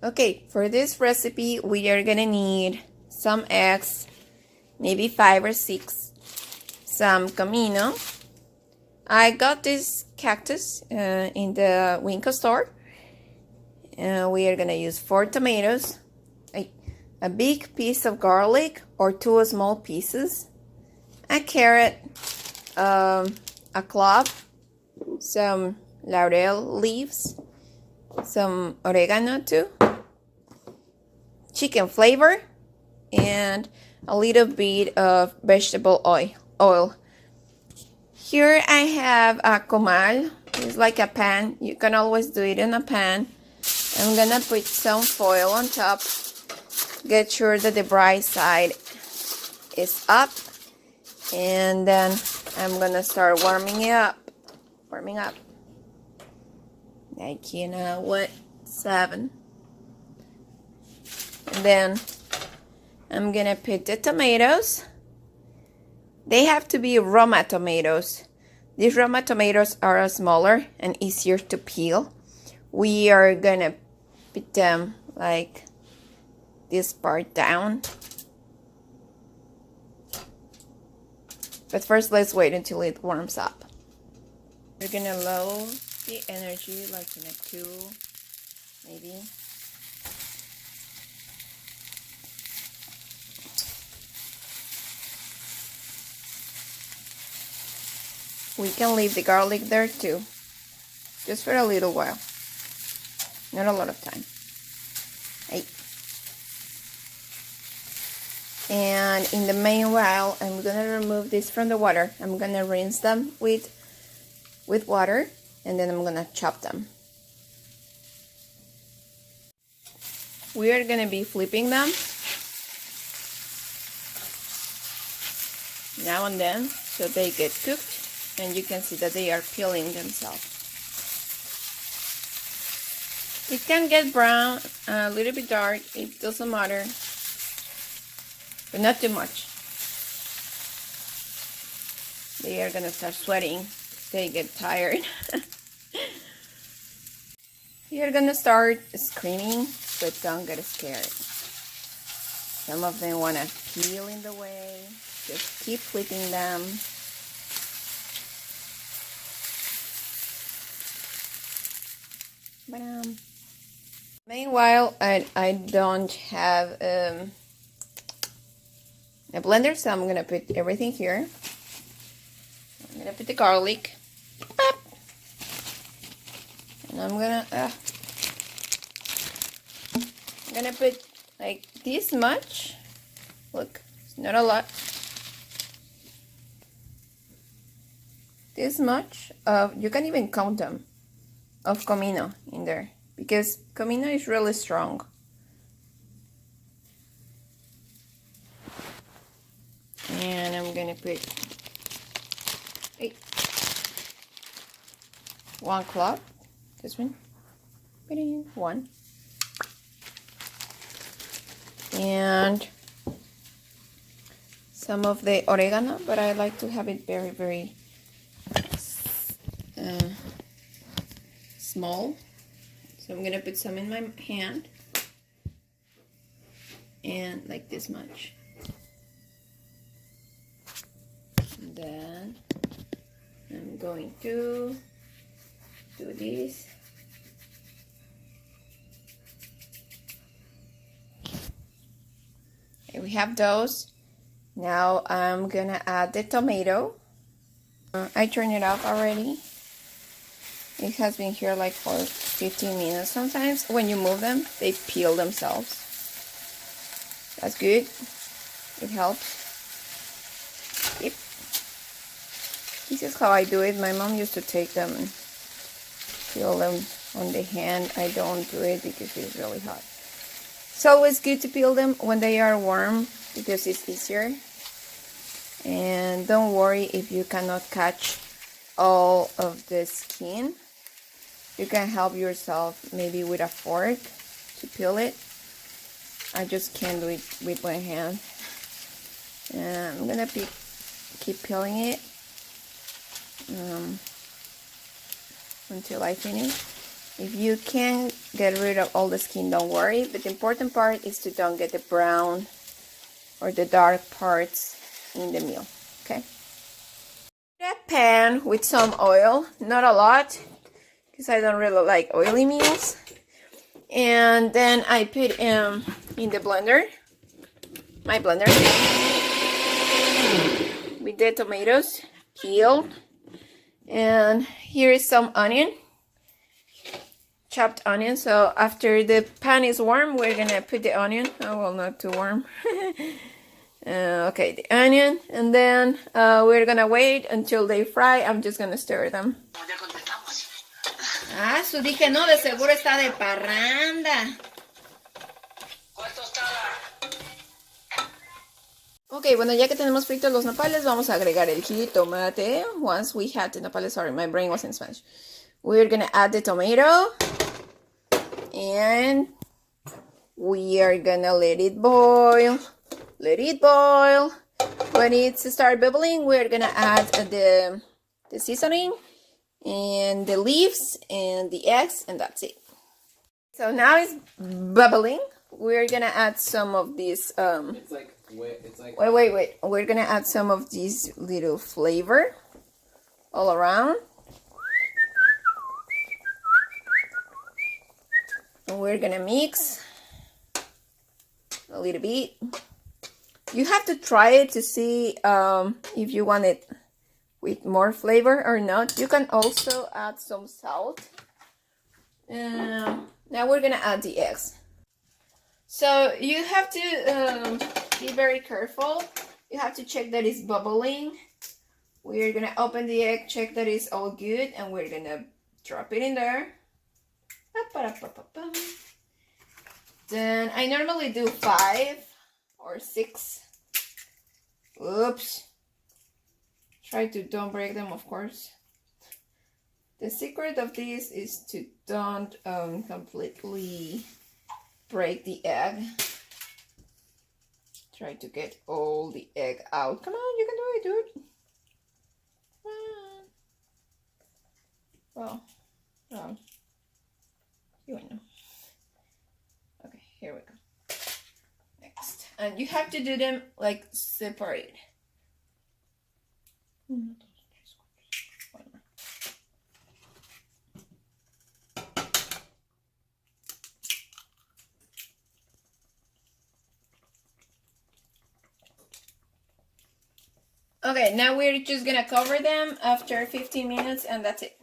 Okay, for this recipe, we are gonna need some eggs, maybe 5 or 6, some comino. I got this cactus in the Winco store. We are gonna use 4 tomatoes, a big piece of garlic or 2 small pieces, a carrot, a clove, some laurel leaves, some oregano too, chicken flavor, and a little bit of vegetable oil. Here I have a comal. It's like a pan. You can always do it in a pan. I'm gonna put some foil on top. Get sure that the bright side is up, and then I'm gonna start warming it up. Like, 7. And then I'm gonna put the tomatoes. They have to be Roma tomatoes. These Roma tomatoes are smaller and easier to peel. We are gonna put them like this part down. But first, let's wait until it warms up. We're gonna lower the energy like in a 2, maybe. We can leave the garlic there too, just for a little while, not a lot of time. And in the meanwhile, I'm gonna remove this from the water. I'm gonna rinse them with water, and then I'm gonna chop them. We are gonna be flipping them now and then so they get cooked, and you can see that they are peeling themselves. It can get brown, a little bit dark, it doesn't matter, but not too much. They are gonna start sweating. They get tired. You're gonna start screaming, but don't get scared. Some of them wanna peel in the way. Just keep flipping them. Meanwhile, I don't have a blender, so I'm gonna put everything here. I'm gonna put the garlic, and I'm gonna put like this much. Look, it's not a lot. This much of, you can even count them, of comino in there, because comino is really strong. And I'm gonna put 1 clove, this one, put in 1, and some of the oregano, but I like to have it very, very small. So I'm gonna put some in my hand, and like this much. And then I'm going to do this. Okay, we have those. Now I'm gonna add the tomato. I turned it off already. It has been here like for 15 minutes. Sometimes when you move them, they peel themselves. That's good. It helps. Yep. This is how I do it. My mom used to take them and peel them on the hand. I don't do it because it's really hot. So it's good to peel them when they are warm because it's easier. And don't worry if you cannot catch all of the skin. You can help yourself maybe with a fork to peel it. I just can't do it with one hand. And I'm gonna keep peeling it until I finish. If you can get rid of all the skin, don't worry. But the important part is to don't get the brown or the dark parts in the meal. Okay. A pan with some oil, not a lot, because I don't really like oily meals. And then I put in the blender, my blender, with the tomatoes peeled. And here is some onion, chopped onion. So after the pan is warm, we're gonna put the onion. Oh, well, not too warm. Okay, the onion, and then we're gonna wait until they fry. I'm just gonna stir them. Ah, su dije, no, de seguro está de parranda. Ok, bueno, ya que tenemos fritos los nopales, vamos a agregar el jitomate. Once we had the nopales, sorry, my brain was in Spanish. We're gonna add the tomato. And we are gonna let it boil. Let it boil. When it starts bubbling, we're gonna add the seasoning and the leaves and the eggs, and that's it. So now it's bubbling. We're gonna add some of these wait. We're gonna add some of this little flavor all around. And we're gonna mix a little bit. You have to try it to see if you want it with more flavor or not. You can also add some salt. Now we're gonna add the eggs. So you have to be very careful. You have to check that it's bubbling. We're gonna open the egg, check that it's all good, and we're gonna drop it in there. Then I normally do 5 or 6. Oops. Try to don't break them, of course. The secret of this is to don't completely break the egg. Try to get all the egg out. Come on, you can do it, dude. Come on. Well, you know. Okay, here we go. Next, and you have to do them like separate. Okay, now we're just gonna cover them after 15 minutes, and that's it.